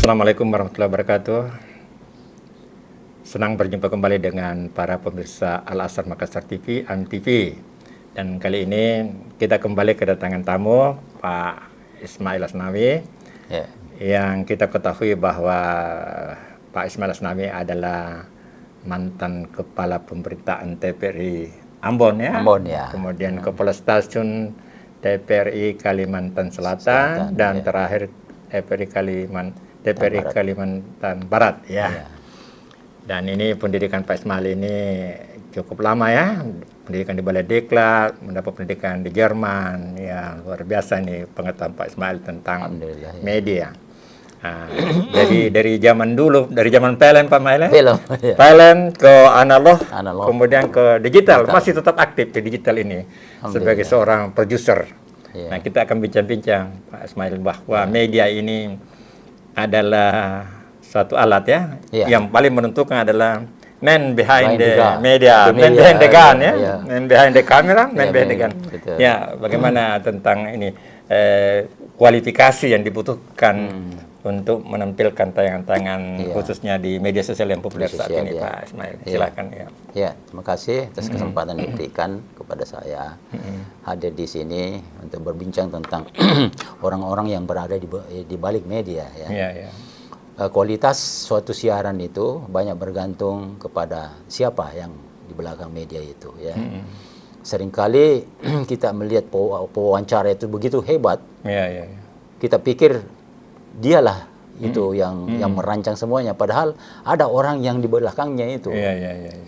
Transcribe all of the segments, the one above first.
Assalamualaikum warahmatullahi wabarakatuh. Senang berjumpa kembali dengan para pemirsa Al-Azhar Makassar TV, AMTV. Dan kali ini kita kembali kedatangan tamu Pak Ismail Asnawi, yang kita ketahui bahwa Pak Ismail Asnawi adalah mantan kepala pemberitaan TVRI Ambon ya. Kemudian kepala stasiun TVRI Kalimantan Selatan dan terakhir TVRI Kalimantan Barat ya. Dan ini pendidikan Pak Ismail ini cukup lama ya. Pendidikan di Balai Diklat, mendapat pendidikan di Jerman. Ya, luar biasa nih pengetahuan Pak Ismail tentang media. Nah, jadi dari zaman dulu, dari zaman PLN Pak Ismail, PLN ke analog, kemudian ke digital, masih tetap aktif di digital ini sebagai seorang produser. Nah, kita akan bincang-bincang Pak Ismail bahwa media ini adalah suatu alat ya, yang paling menentukan adalah man behind the media, man behind the gun ya, man behind the camera, man behind the gun. Ya, bagaimana tentang ini kualifikasi yang dibutuhkan untuk menampilkan tayangan-tayangan khususnya di media sosial yang populer saat ini, Pak Ismail. Silakan ya. Ya, terima kasih atas kesempatan diberikan kepada saya hadir di sini untuk berbincang tentang orang-orang yang berada di balik media ya. Kualitas suatu siaran itu banyak bergantung kepada siapa yang di belakang media itu ya. Seringkali kita melihat pewawancara itu begitu hebat, kita pikir dialah itu yang merancang semuanya, padahal ada orang yang di belakangnya itu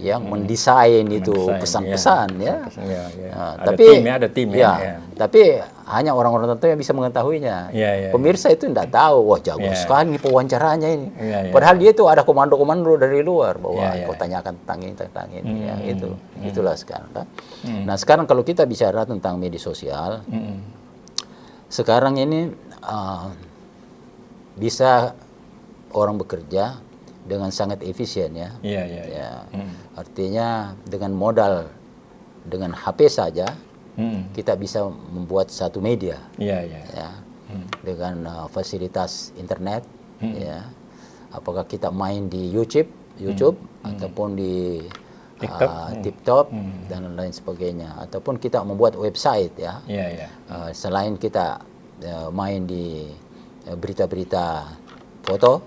yang mendesain itu pesan-pesan tapi ada tim tapi hanya orang-orang tertentu yang bisa mengetahuinya. Pemirsa itu tidak tahu, wah jago sekali nih pewawancaranya ini. Padahal dia itu ada komando-komando dari luar bahwa kau tanyakan tentang ini itulah sekarang kan. Nah, sekarang kalau kita bicara tentang media sosial, sekarang ini bisa orang bekerja dengan sangat efisien ya. Artinya dengan modal, dengan HP saja kita bisa membuat satu media. Dengan fasilitas internet ya. Apakah kita main di YouTube ataupun di TikTok dan lain sebagainya, ataupun kita membuat website ya. Selain kita main di berita-berita foto,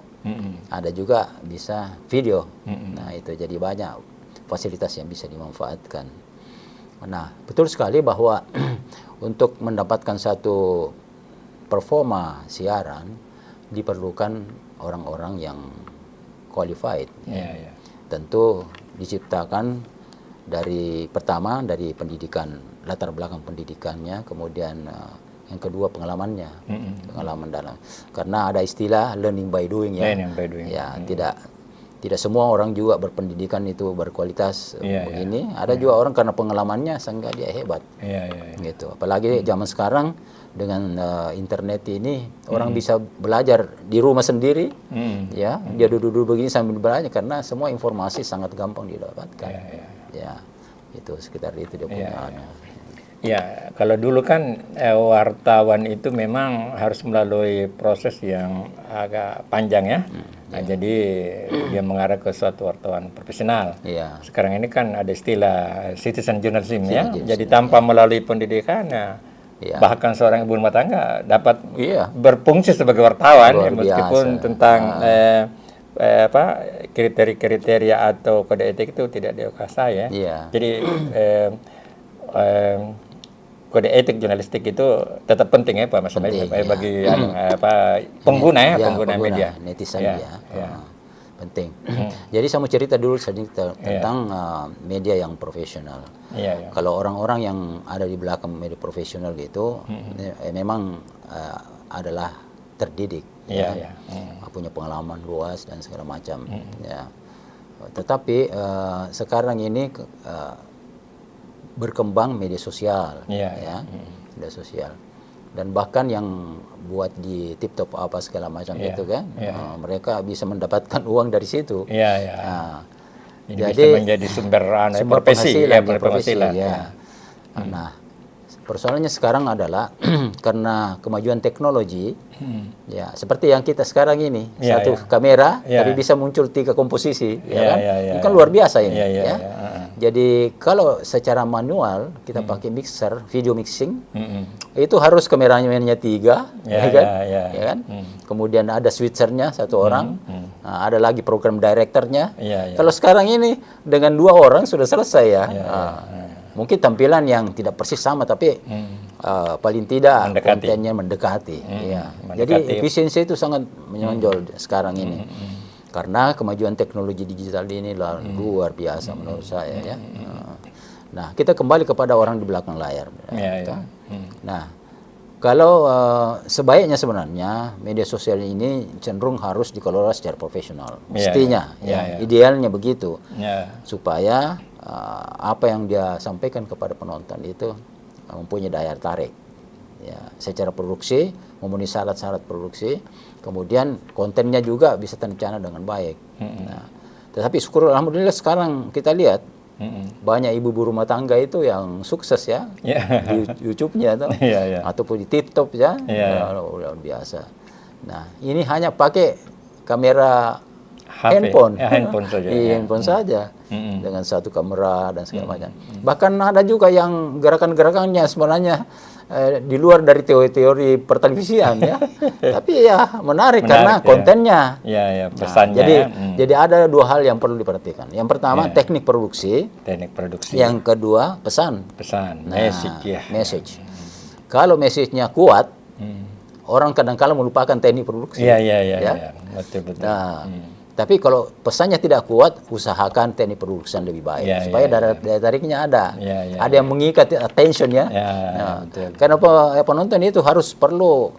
ada juga bisa video. Nah, itu jadi banyak fasilitas yang bisa dimanfaatkan. Nah, betul sekali bahwa untuk mendapatkan satu performa siaran diperlukan orang-orang yang qualified. Tentu diciptakan dari pertama dari pendidikan, latar belakang pendidikannya, kemudian yang kedua pengalamannya, pengalaman dalam. Karena ada istilah learning by doing ya. Tidak semua orang juga berpendidikan itu berkualitas begini. Ada juga orang karena pengalamannya sehingga dia hebat. Gitu. Apalagi zaman sekarang dengan internet ini orang bisa belajar di rumah sendiri. Ya, dia duduk-duduk begini sambil belajar karena semua informasi sangat gampang didapatkan. Itu sekitar itu dia punya. Ya, kalau dulu kan wartawan itu memang harus melalui proses yang agak panjang ya. Nah, jadi dia mengarah ke suatu wartawan profesional. Sekarang ini kan ada istilah citizen journalism ya. Jadi tanpa melalui pendidikan, bahkan seorang ibu rumah tangga dapat berfungsi sebagai wartawan ya, meskipun tentang kriteria atau kode etik itu tidak dikuasai ya. Jadi kode etik jurnalistik itu tetap penting ya Pak Mas bagi pengguna pengguna media, netizen penting. Jadi saya mau cerita dulu sedikit tentang media yang profesional. Kalau orang-orang yang ada di belakang media profesional gitu memang adalah terdidik, punya pengalaman luas dan segala macam. Tetapi sekarang ini berkembang media sosial, media sosial, dan bahkan yang buat di TikTok apa segala macam itu kan, mereka bisa mendapatkan uang dari situ. Jadi bisa menjadi sumber profesi, penghasilan. Nah, persoalannya sekarang adalah karena kemajuan teknologi, ya seperti yang kita sekarang ini, satu kamera tapi bisa muncul 3 komposisi, ya kan? Ini kan luar biasa ini, ya. Jadi kalau secara manual kita pakai mixer, video mixing, itu harus kameranya 3, ya kan? Ya kan? Kemudian ada switchernya 1 orang, nah, ada lagi program directornya. Kalau sekarang ini dengan 2 orang sudah selesai ya. Mungkin tampilan yang tidak persis sama, tapi paling tidak kontennya mendekati. Jadi efisiensi itu sangat menonjol sekarang ini. Karena kemajuan teknologi digital ini luar biasa menurut saya. Ya. Nah, kita kembali kepada orang di belakang layar. Nah, kalau sebaiknya sebenarnya media sosial ini cenderung harus dikelola secara profesional. Mestinya, idealnya begitu. Supaya apa yang dia sampaikan kepada penonton itu mempunyai daya tarik. Ya, secara produksi, memenuhi syarat-syarat produksi, kemudian kontennya juga bisa terencana dengan baik. Nah, tetapi syukur alhamdulillah sekarang kita lihat banyak ibu-ibu rumah tangga itu yang sukses ya di YouTube-nya ataupun di TikTok ya, luar biasa. Nah, ini hanya pakai kamera handphone saja, handphone saja dengan 1 kamera dan segala macam. Bahkan ada juga yang gerakan-gerakannya sebenarnya di luar dari teori-teori pertelevisian ya, tapi ya menarik karena kontennya. Pesannya. Jadi ada 2 hal yang perlu diperhatikan. Yang pertama teknik produksi. Yang kedua pesan. Message. Kalau message-nya kuat, orang kadang-kala melupakan teknik produksi. Betul. Nah, tapi kalau pesannya tidak kuat, usahakan teknik produksi lebih baik supaya daya tariknya ada. Ada yang mengikat attention ya. Karena penonton itu harus perlu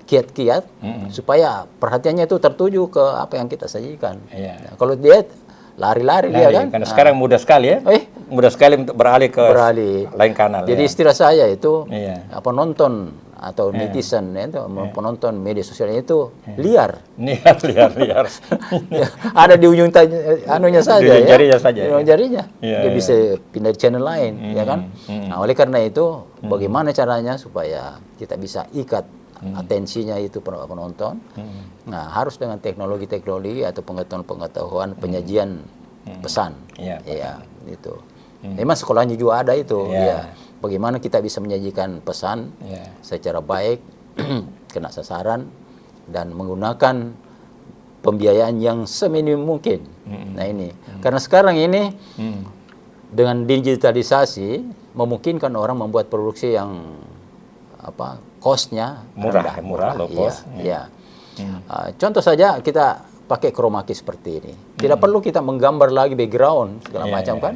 kiat-kiat supaya perhatiannya itu tertuju ke apa yang kita sajikan. Nah, kalau dia lari-lari dia kan. Karena sekarang mudah sekali ya. Mudah sekali untuk beralih ke lain kanal. Jadi istilah saya itu penonton atau netizen itu penonton media sosial itu liar. Ada di ujung anunya saja di ujung jarinya. Dia bisa pindah channel lain, ya kan? Nah, oleh karena itu bagaimana caranya supaya kita bisa ikat atensinya itu penonton? Nah, harus dengan teknologi atau pengetahuan penyajian pesan. Itu. Memang sekolahnya juga ada itu. Bagaimana kita bisa menyajikan pesan secara baik, kena sasaran, dan menggunakan pembiayaan yang seminim mungkin. Nah ini, karena sekarang ini dengan digitalisasi memungkinkan orang membuat produksi yang cost-nya murah, low cost. Contoh saja kita pakai chroma key seperti ini. Tidak perlu kita menggambar lagi background segala macam kan?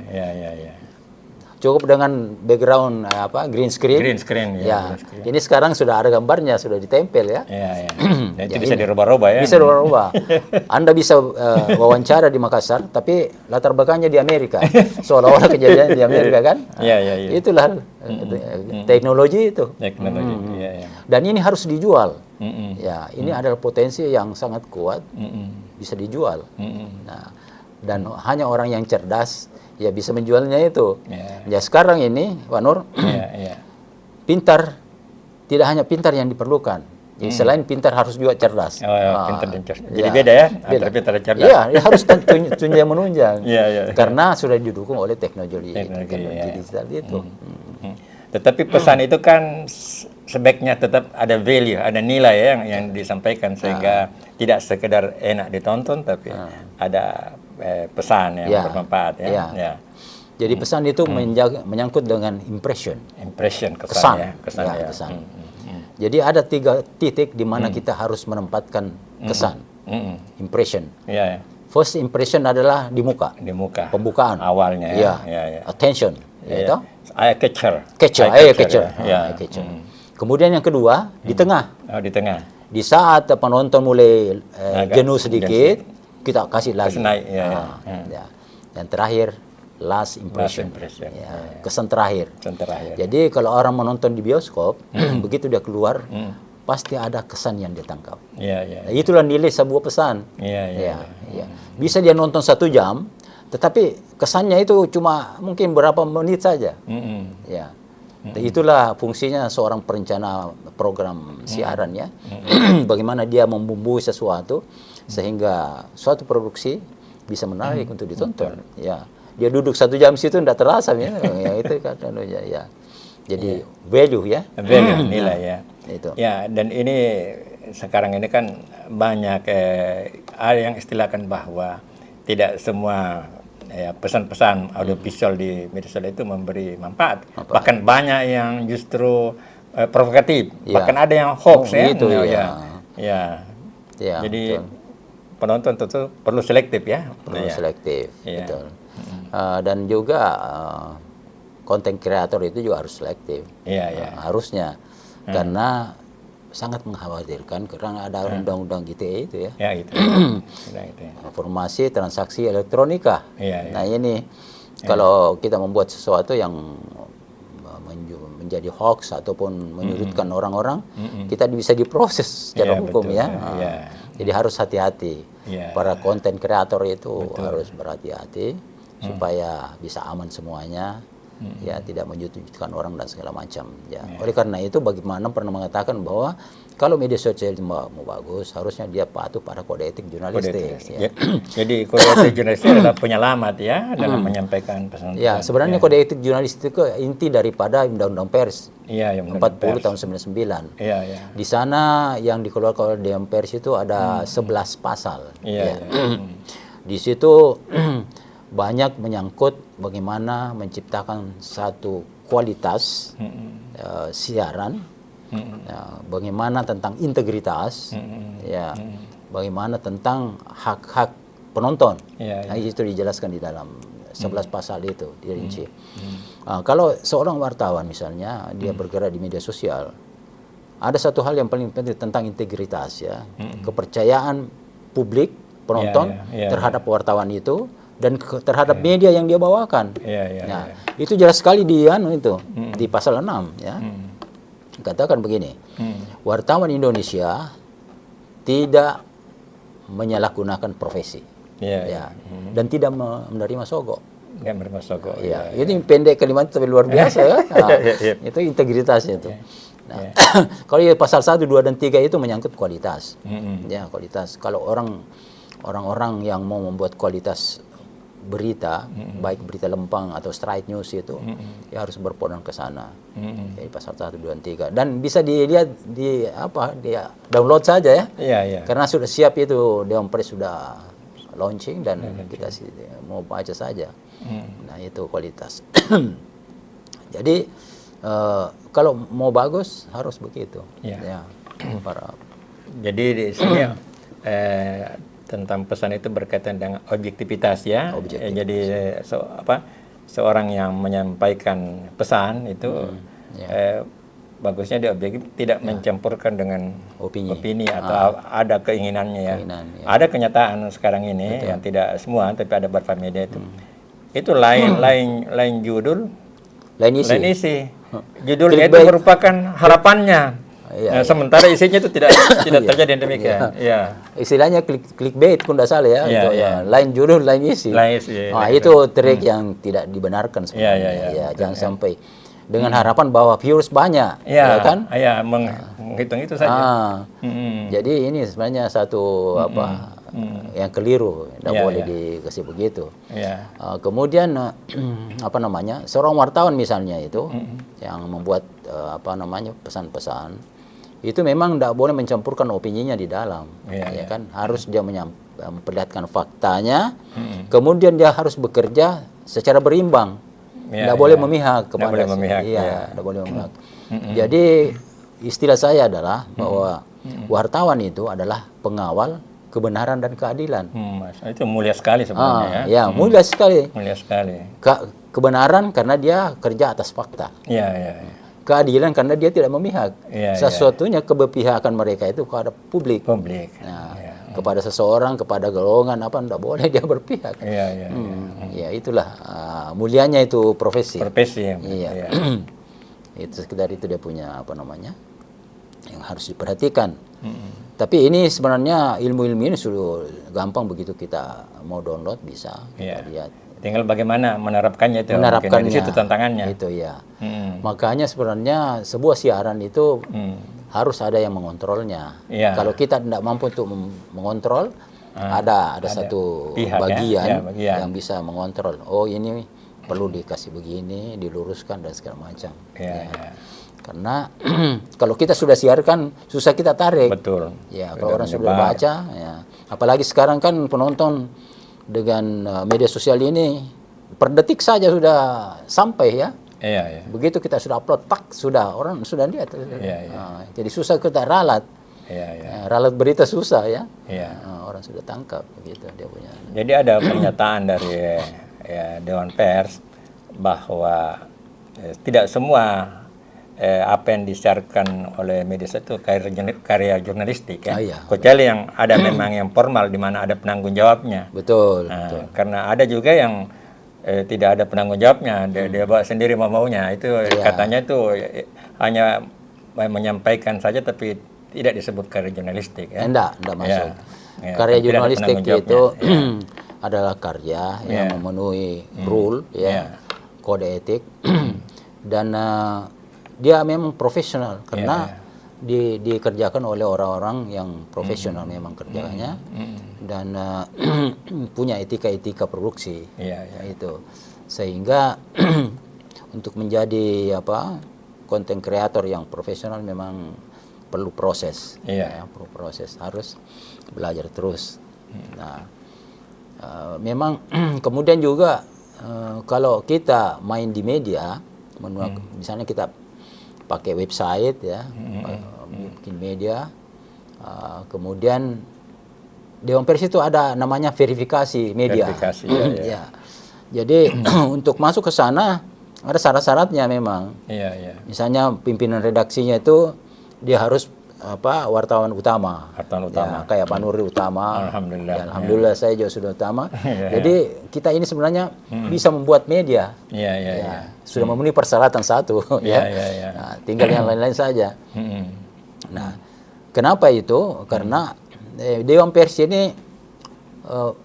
Cukup dengan background green screen. Green screen. Ini sekarang sudah ada gambarnya, sudah ditempel ya. Dan itu bisa dirubah-rubah ya. Bisa dirubah-rubah. Anda bisa wawancara di Makassar, tapi latar belakangnya di Amerika. Seolah-olah kejadian di Amerika kan. Itulah teknologi itu. Dan ini harus dijual. Ini adalah potensi yang sangat kuat, bisa dijual. Nah, dan hanya orang yang cerdas ya bisa menjualnya itu. Ya sekarang ini, Pak Nur, pintar, tidak hanya pintar yang diperlukan. Jadi selain pintar harus juga cerdas. Pintar dan cerdas. Jadi beda ya, antara pintar dan cerdas. Iya, harus tunjang menunjang. Karena sudah didukung oleh teknologi digital itu. Tetapi pesan itu kan sebaiknya tetap ada value, ada nilai ya yang disampaikan sehingga tidak sekedar enak ditonton, tapi ada pesan yang bermanfaat ya. Jadi pesan itu menyangkut dengan impression, kesan. Jadi ada 3 titik di mana kita harus menempatkan kesan, impression. First impression adalah di muka, pembukaan awalnya. Attention, eye catcher. Kemudian yang kedua di tengah. Di saat penonton mulai jenuh sedikit, kita kasih lagi. Dan terakhir last impression. Kesan terakhir. Jadi kalau orang menonton di bioskop, begitu dia keluar, pasti ada kesan yang dia tangkap. Itulah nilai sebuah pesan. Bisa dia nonton 1 jam, tetapi kesannya itu cuma mungkin berapa menit saja. Itulah fungsinya seorang perencana program siaran ya. Bagaimana dia membumbui sesuatu sehingga suatu produksi bisa menarik untuk ditonton. Ya, dia duduk 1 jam situ tidak terasa ya. Ya itu kan ya. Jadi value ya. Value, nilai ya. Itu. Ya, dan ini sekarang ini kan banyak ada yang istilahkan bahwa tidak semua pesan-pesan audiovisual di media sosial itu memberi manfaat. Bahkan banyak yang justru provokatif. Ya. Bahkan ada yang hoax ya. Gitu, Ya. Jadi betul. penonton tentu perlu selektif ya. Perlu selektif, Iya. betul. Dan juga konten kreator itu juga harus selektif. Iya. Harusnya. Karena sangat mengkhawatirkan karena ada undang-undang ITE itu ya. Ya gitu. Gitu ya. Informasi transaksi elektronika. Iya. Nah ini kalau kita membuat sesuatu yang menjadi hoax ataupun menyudutkan orang-orang, kita bisa diproses secara hukum betul. ya. Iya. Jadi harus hati-hati. Iya. Para konten kreator itu harus berhati-hati supaya bisa aman semuanya. Ya, tidak menyudutkan orang dan segala macam. Ya. Oleh karena itu, bagaimana pernah mengatakan bahwa kalau media sosial mau bagus, harusnya dia patuh pada kode etik jurnalistik. Ya. Jadi kode etik jurnalistik adalah penyelamat ya dalam menyampaikan pesan. Ya, sebenarnya kode etik jurnalistik itu inti daripada Undang-Undang Pers. Iya, yang 40 tahun 99. Iya. Di sana yang dikeluarkan oleh Dewan Pers itu ada 11 pasal. Iya. Di situ banyak menyangkut bagaimana menciptakan satu kualitas siaran, bagaimana tentang integritas, ya, bagaimana tentang hak-hak penonton. Nah, itu dijelaskan di dalam 11 pasal itu dirinci. Kalau seorang wartawan misalnya dia bergerak di media sosial, ada satu hal yang paling penting tentang integritas ya, kepercayaan publik penonton terhadap wartawan itu dan terhadap media yang dia bawakan. Nah, itu jelas sekali di di pasal 6 ya. Katakan begini. Wartawan Indonesia tidak menyalahgunakan profesi. Dan tidak menerima sogok. Nggak menerima sogok. Ya, ini pendek kalimat tapi luar biasa ya. Itu integritasnya itu. Nah, kalau pasal 1, 2 dan 3 itu menyangkut kualitas. Ya, kualitas. Kalau orang-orang yang mau membuat kualitas berita, baik berita lempang atau straight news itu, ya harus berpondong ke sana. Jadi pasal 1, 2, dan 3. Dan bisa dilihat dia download saja ya. Karena sudah siap itu, Dewan Pers sudah launching dan kita mau baca saja. Nah, itu kualitas. Jadi kalau mau bagus harus begitu. Ya, Jadi di sini tentang pesan itu berkaitan dengan objektivitas ya. Jadi seorang yang menyampaikan pesan itu bagusnya dia objektif, tidak mencampurkan dengan opini atau ada keinginannya ya. Ada kenyataan sekarang ini yang tidak semua tapi ada beberapa media itu. Itu lain judul, lain isi. Judulnya itu merupakan harapannya. Sementara isinya itu tidak terjadi demikian. Istilahnya clickbait pun tidak salah ya. Lain judul, lain isi. Itu trik yang tidak dibenarkan sebenarnya. Jangan sampai dengan harapan bahwa viewers banyak, ya kan? Menghitung itu saja. Jadi ini sebenarnya satu yang keliru, tidak boleh dikasih begitu. Kemudian seorang wartawan misalnya itu yang membuat pesan-pesan itu memang tidak boleh mencampurkan opininya di dalam, ya kan? Harus dia memperlihatkan faktanya, kemudian dia harus bekerja secara berimbang, tidak boleh memihak kepada, tidak boleh memihak. Jadi istilah saya adalah bahwa wartawan itu adalah pengawal kebenaran dan keadilan. Itu mulia sekali sebenarnya ya. Mulia sekali. Mulia sekali. Kebenaran karena dia kerja atas fakta. Keadilan karena dia tidak memihak. Sesuatunya keberpihakan mereka itu kepada publik. Kepada seseorang, kepada golongan tidak boleh dia berpihak. Ya itulah mulianya itu profesi. Itu sekedar itu dia punya yang harus diperhatikan. Tapi ini sebenarnya ilmu-ilmu ini sudah gampang, begitu kita mau download bisa kita lihat Tinggal bagaimana menerapkannya itu. Menerapkannya. Di situ tantangannya. Itu ya. Makanya sebenarnya sebuah siaran itu harus ada yang mengontrolnya. Iya. Kalau kita tidak mampu untuk mengontrol, ada satu pihak, bagian bagian yang bisa mengontrol. Oh, ini perlu dikasih begini, diluruskan dan segala macam. Iya. Karena kalau kita sudah siarkan, susah kita tarik. Betul. Ya, kalau orang sudah baca, ya. Apalagi sekarang kan penonton dengan media sosial ini per detik saja sudah sampai ya. Iya. Begitu kita sudah upload, tak sudah orang sudah lihat. Iya. Jadi susah kita ralat. Iya. Ralat berita susah ya. Iya. Orang sudah tangkap begitu dia punya. Jadi ada pernyataan dari Dewan Pers bahwa tidak semua apa yang disiarkan oleh media itu karya jurnalistik ya. Iya. Kecuali yang ada memang yang formal di mana ada penanggung jawabnya. Betul. Karena ada juga yang tidak ada penanggung jawabnya, dia bawa sendiri maunya. Itu katanya itu hanya menyampaikan saja tapi tidak disebut karya jurnalistik ya. Enggak masuk. Karya jurnalistik itu adalah karya yang memenuhi rule kode etik dan dia memang profesional karena dikerjakan oleh orang-orang yang profesional memang kerjanya dan punya etika produksi itu sehingga untuk menjadi konten kreator yang profesional memang perlu proses perlu proses, harus belajar terus. Nah memang kemudian juga kalau kita main di media misalnya kita pakai website ya, bikin media, kemudian Dewan Pers itu ada namanya verifikasi media. Verifikasi, ya. Jadi untuk masuk ke sana ada syarat-syaratnya memang. Misalnya pimpinan redaksinya itu dia harus wartawan utama. Ya, kayak Pak Nuri utama. Alhamdulillah. Ya, alhamdulillah saya juga sudah utama. Jadi kita ini sebenarnya bisa membuat media. Sudah memenuhi persyaratan satu. Nah, tinggal yang lain-lain saja. Nah, kenapa itu? Karena Dewan Pers ini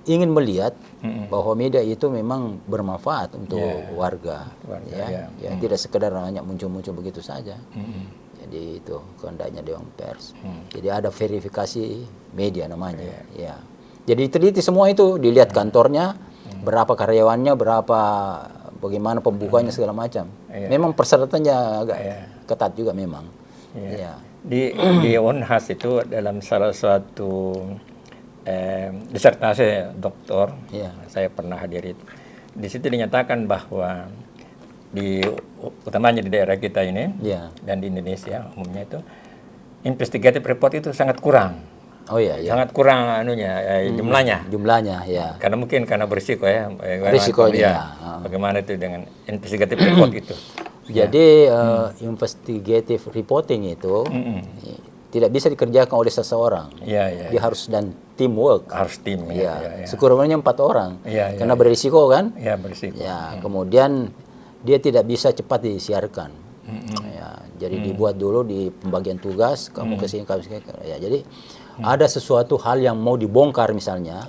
ingin melihat bahwa media itu memang bermanfaat untuk warga. Tidak sekedar hanya muncul-muncul begitu saja. Jadi itu kehendaknya Dewan Pers. Jadi ada verifikasi media namanya. Jadi teliti semua itu, dilihat kantornya, berapa karyawannya, bagaimana pembukanya segala macam. Memang persyaratannya agak ketat juga memang. Di Unhas itu dalam salah suatu disertasi doktor, saya pernah hadiri. Di situ dinyatakan bahwa utamanya di daerah kita ini dan di Indonesia umumnya itu investigative report itu sangat kurang. Sangat kurang jumlahnya. Karena berisiko Risikonya. Bagaimana itu dengan investigative report itu? Jadi investigative reporting itu tidak bisa dikerjakan oleh seseorang. Dia harus dan teamwork. Harus tim. Sekurang-kurangnya 4 orang. Karena berisiko kan? Berisiko. Kemudian dia tidak bisa cepat disiarkan. Jadi dibuat dulu di pembagian tugas, kamu ke sini, jadi ada sesuatu hal yang mau dibongkar misalnya.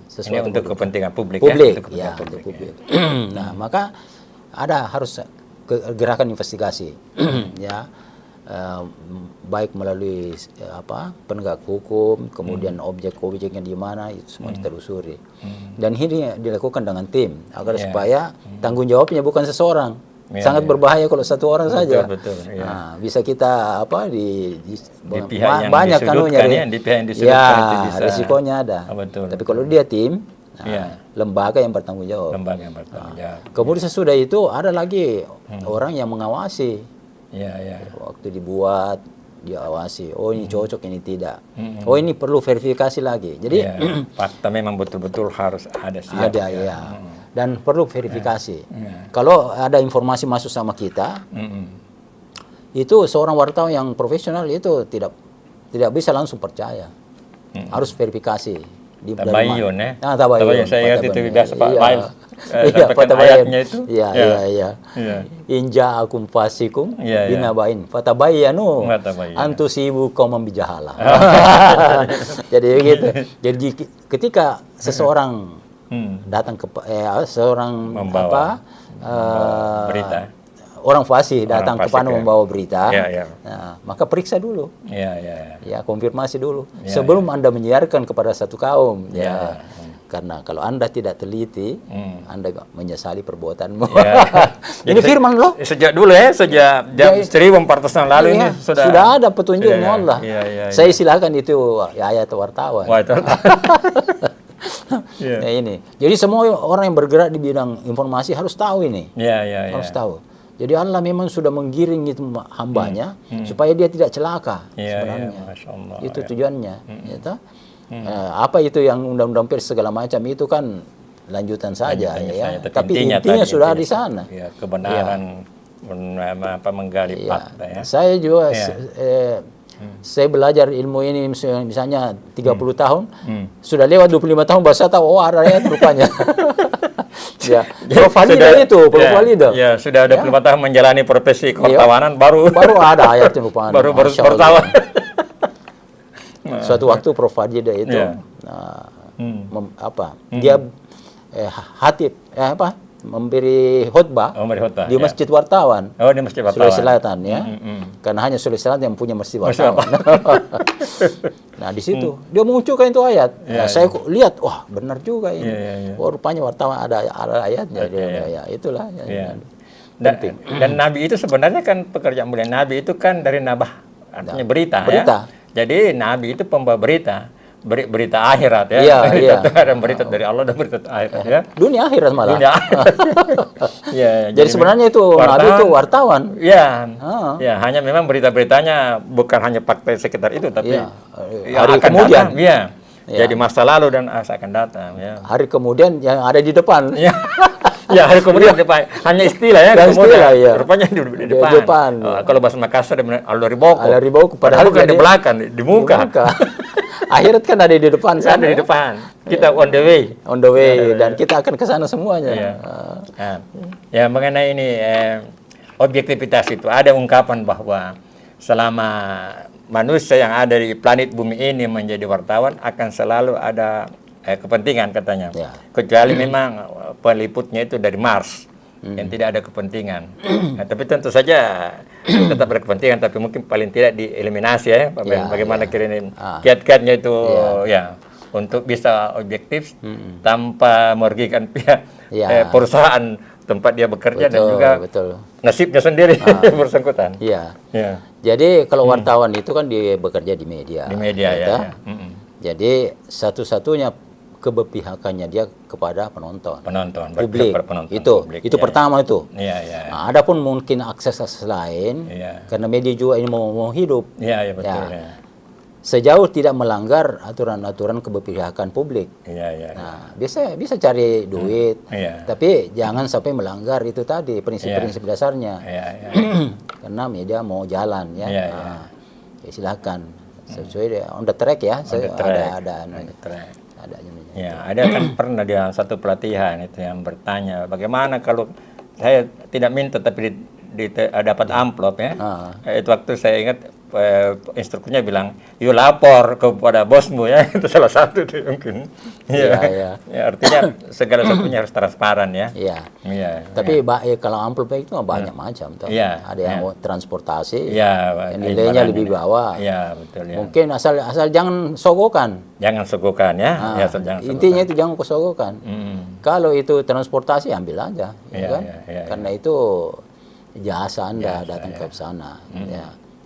Sesuatu ini untuk kepentingan publik. Untuk publik. Nah, maka harus gerakan investigasi. Baik melalui penegak hukum, kemudian objek-objeknya di mana, itu semua ditelusuri. Dan ini dilakukan dengan tim agar supaya tanggung jawabnya bukan seseorang. Sangat berbahaya kalau satu orang saja. Nah, bisa kita di pihak yang banyak kanunya. Di pihak yang disudutkan itu bisa. Risikonya ada. Tapi kalau dia tim, lembaga yang bertanggung jawab. Kemudian sesudah itu ada lagi orang yang mengawasi. Waktu dibuat, diawasi. Oh, ini cocok, ini tidak. Oh, ini perlu verifikasi lagi. Jadi fakta memang betul-betul harus ada. Dan perlu verifikasi. Kalau ada informasi masuk sama kita, itu seorang wartawan yang profesional itu tidak bisa langsung percaya. Harus verifikasi. Tabayun Tabayun. Saya ingat itu biasa Pak Bail. Ayatnya itu. Inja akum fasikum binabain fatabayanu antusibu qauman bijahalah. Jadi begitu. Jadi ketika seseorang datang ke seorang Membawa berita. Orang fasih datang ke fasik, Panu membawa berita, Ya. nah, maka periksa dulu, Ya. konfirmasi dulu sebelum Anda menyiarkan kepada satu kaum, Ya. Karena kalau Anda tidak teliti, Anda menyesali perbuatanmu. Ya. Ini firman loh. Sejak dulu ya, sejak 1400 tahun lalu ini sudah ada petunjuknya sudah, Allah. ya. Saya istilahkan itu ayat wartawan. Wah, itu. Nah, ini. Jadi semua orang yang bergerak di bidang informasi harus tahu ini. Ya. Harus tahu. Jadi Allah memang sudah menggiring itu hambanya supaya dia tidak celaka sebenarnya. Masya Allah, itu tujuannya. Gitu. Apa itu yang undang-undang pers segala macam itu kan lanjutan saja ya. Tapi intinya sudah di sana. Ya, kebenaran menggali fakta ya. Saya juga saya belajar ilmu ini misalnya 30 tahun, sudah lewat 25 tahun baru saya tahu ada ayat rupanya. Ya, Prof Walida itu, Prof Walida. Ya, sudah 25 tahun menjalani profesi kewartawanan baru ada ayat rupanya. baru bertawan. Suatu waktu Prof Walida itu dia hatib memberi khutbah di Masjid Wartawan. Oh, di Masjid Wartawan. Sulawesi Selatan ya. Karena hanya Sulawesi Selatan yang punya Masjid Wartawan. Nah, di situ dia munculkan itu ayat. Saya lihat, wah benar juga ini. Oh, rupanya wartawan ada ayatnya. Ya, itulah. Dan Nabi itu sebenarnya kan pekerjaan mulia Nabi itu kan dari nabah, artinya berita. Ya. Jadi Nabi itu pembawa berita. Berita akhirat ya. Ada berita dari Allah dan berita akhirat ya. Dunia akhirat malah. Dunia akhirat. Jadi sebenarnya itu Nabi itu wartawan. Ya. Ya, hanya memang berita-beritanya bukan hanya fakta sekitar itu tapi hari kemudian. Jadi masa lalu dan akan datang ya. Hari kemudian yang ada di depan. Ya, hari kemudian depan. Hanya istilah ya. Istilah, rupanya di depan. Kalau bahasa Makassar Al-Riboko padahal bukan di belakang, di muka. Akhirat kan ada di depan sana. Ada di depan. Kita on the way. On the way dan kita akan ke sana semuanya. Ya, mengenai ini objektivitas itu ada ungkapan bahwa selama manusia yang ada di planet bumi ini menjadi wartawan akan selalu ada kepentingan katanya. Kecuali memang peliputnya itu dari Mars yang tidak ada kepentingan. Tapi tentu saja tetap berkepentingan, tapi mungkin paling tidak dieliminasi ya. Bagaimana kiat-kiatnya itu untuk bisa objektif tanpa merugikan pihak perusahaan tempat dia bekerja dan juga nasibnya sendiri bersangkutan. Jadi kalau wartawan itu kan dia bekerja di media. Di media ya. Jadi satu-satunya keberpihakannya dia kepada penonton publik. Itu pertama itu. Nah, ada pun mungkin akses lain karena media juga ini mau hidup. Sejauh tidak melanggar aturan-aturan keberpihakan publik. Nah, bisa cari duit, tapi jangan sampai melanggar itu tadi prinsip-prinsip dasarnya. Karena media mau jalan ya. Silakan sesuai on the track ya. Ada kan pernah dia satu pelatihan itu yang bertanya bagaimana kalau saya tidak minta tapi dapat amplop ya. Itu waktu saya ingat instrukturnya bilang, yuk lapor kepada bosmu ya. Itu salah satu tuh mungkin. Ya, artinya segala sesuatunya harus transparan ya. Tapi kalau amplop itu banyak macam tuh. Ada yang transportasi, nilainya lebih bawah. Betul ya. Mungkin asal jangan sogokan. Jangan sogokan ya. Intinya itu jangan sogokan. Kalau itu transportasi ambil aja, kan? Karena itu jasa Anda datang ke sana.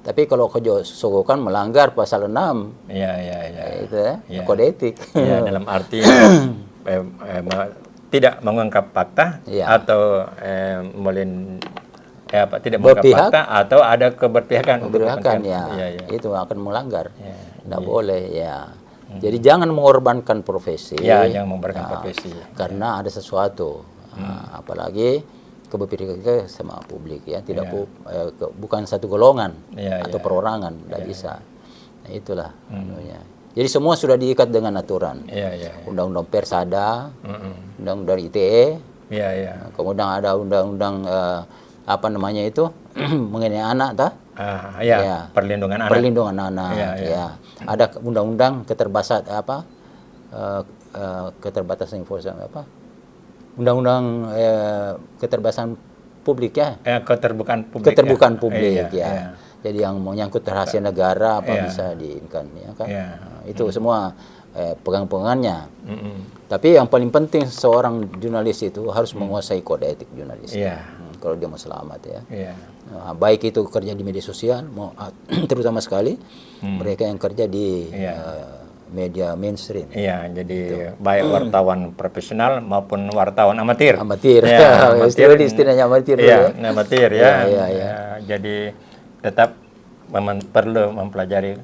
Tapi kalau sogokan melanggar pasal 6, itu kode etik. Dalam arti tidak mengungkap fakta atau tidak mengungkap fakta atau ada keberpihakan. Itu akan melanggar. Tidak boleh ya. Jadi jangan mengorbankan profesi. Jangan mengorbankan profesi. Karena ada sesuatu. Apalagi keberpihakan sama publik ya, bukan satu golongan atau perorangan, tidak bisa. Nah, itulah anunya. Jadi semua sudah diikat dengan aturan. Undang-undang pers ada, undang-undang ITE, kemudian ada undang-undang apa namanya itu mengenai anak, perlindungan anak. Perlindungan anak. Ada undang-undang keterbatasan informasi apa? Undang-undang keterbatasan publik ya. Keterbukaan publik. Keterbukaan publik Iya, ya. iya. Jadi yang menyangkut rahasia negara apa Iya. bisa diinkan ya kan. Iya. Nah, itu semua pegang-pegangannya. Tapi yang paling penting seorang jurnalis itu harus menguasai kode etik jurnalis. Iya. Kalau dia mau selamat ya. Iya. Nah, baik itu kerja di media sosial, terutama sekali mereka yang kerja di media mainstream. Iya, jadi baik wartawan profesional maupun wartawan amatir. Amatir, Ya, istilahnya amatir. Iya, amatir ya. Iya. Ya, jadi tetap perlu mempelajari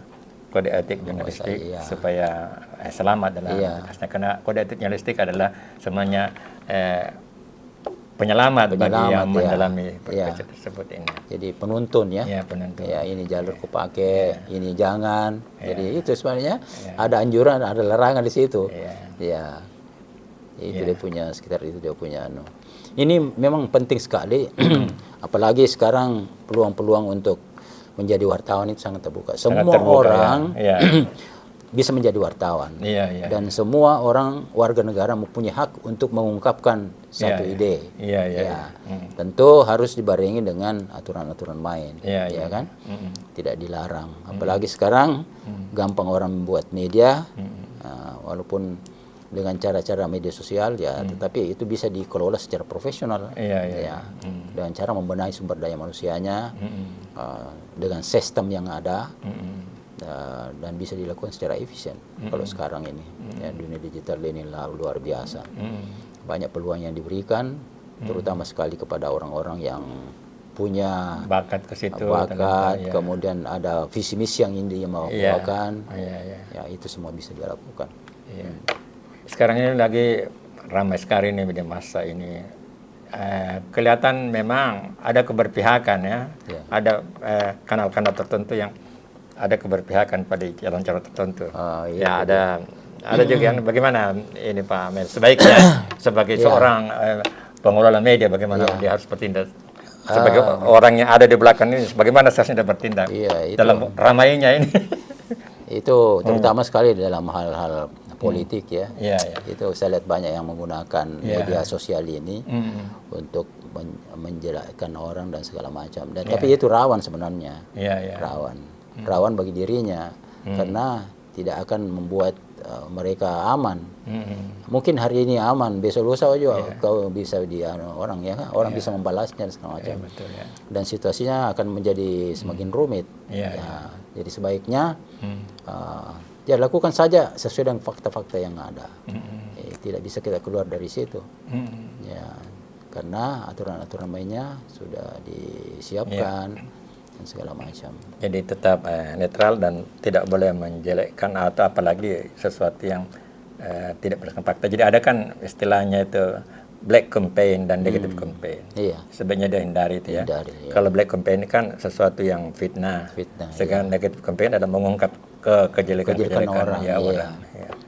kode etik jurnalistik iya. supaya selamat dalam aktivitasnya. Karena kode etik jurnalistik adalah semuanya penyelamat bagi yang mendalami profesi tersebut ini. Jadi penuntun ya. Iya, penuntun. Ya, ini jalur kupakai, ini jangan. Jadi itu sebenarnya ada anjuran, ada larangan di situ. Ya. Itu dia punya sekitar itu dia punya Ini memang penting sekali apalagi sekarang peluang-peluang untuk menjadi wartawan itu sangat terbuka. Semua orang bisa menjadi wartawan. Dan semua orang warga negara mempunyai hak untuk mengungkapkan satu ide. Tentu harus dibarengi dengan aturan-aturan main, ya kan? Tidak dilarang. Apalagi sekarang gampang orang membuat media, walaupun dengan cara-cara media sosial ya, tetapi itu bisa dikelola secara profesional. Dengan cara membenahi sumber daya manusianya, dengan sistem yang ada. Dan bisa dilakukan secara efisien. Kalau sekarang ini ya, dunia digital ini luar biasa. Banyak peluang yang diberikan, terutama sekali kepada orang-orang yang punya bakat ke situ, kemudian ada visi misi yang dia mau bawakan. Ya, itu semua bisa dilakukan. Sekarang ini lagi ramai sekali nih di masa ini. Kelihatan memang ada keberpihakan ya. Ada kanal-kanal tertentu yang ada keberpihakan pada calon-calon tertentu. Ya, ada juga yang bagaimana ini Pak Amir sebaiknya sebagai seorang pengelola media bagaimana dia harus bertindak sebagai orang yang ada di belakang ini bagaimana seharusnya dia bertindak dalam ramainya ini. Itu terutama sekali dalam hal-hal politik ya. Itu saya lihat banyak yang menggunakan media sosial ini untuk menjelekkan orang dan segala macam. Dan tapi itu rawan sebenarnya. Rawan bagi dirinya karena tidak akan membuat mereka aman. Mungkin hari ini aman, besok lusa juga kau bisa orang ya, orang bisa membalasnya dan segala macam. Dan situasinya akan menjadi semakin rumit. Jadi sebaiknya ya lakukan saja sesuai dengan fakta-fakta yang ada. Tidak bisa kita keluar dari situ. Ya, karena aturan-aturan mainnya sudah disiapkan. Segala macam. Jadi tetap netral dan tidak boleh menjelekkan atau apalagi sesuatu yang tidak berdasarkan fakta. Jadi ada kan istilahnya itu black campaign dan negative campaign. Sebaiknya dihindari itu ya. Kalau black campaign kan sesuatu yang fitnah. Sedangkan negative campaign adalah mengungkap kejelekan orang.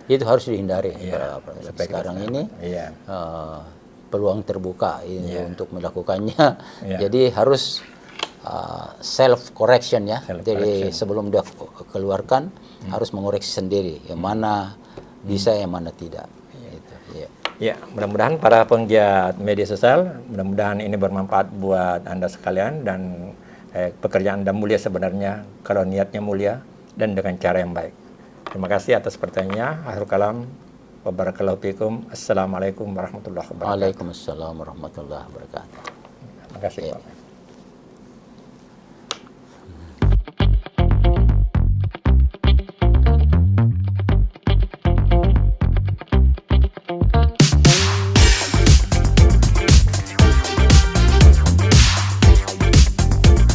Itu harus dihindari. Sekarang ini peluang terbuka ini untuk melakukannya. Jadi harus self correction ya. Jadi sebelum dia keluarkan harus mengoreksi sendiri yang mana bisa yang mana tidak. Ya, mudah-mudahan para penggiat media sosial, mudah-mudahan ini bermanfaat buat Anda sekalian dan pekerjaan Anda mulia sebenarnya kalau niatnya mulia dan dengan cara yang baik. Terima kasih atas pertanyaannya. Akhirul kalam. Wabarakallahu fikum. Assalamualaikum warahmatullahi wabarakatuh. Waalaikumsalam warahmatullahi wabarakatuh. Terima kasih Pak.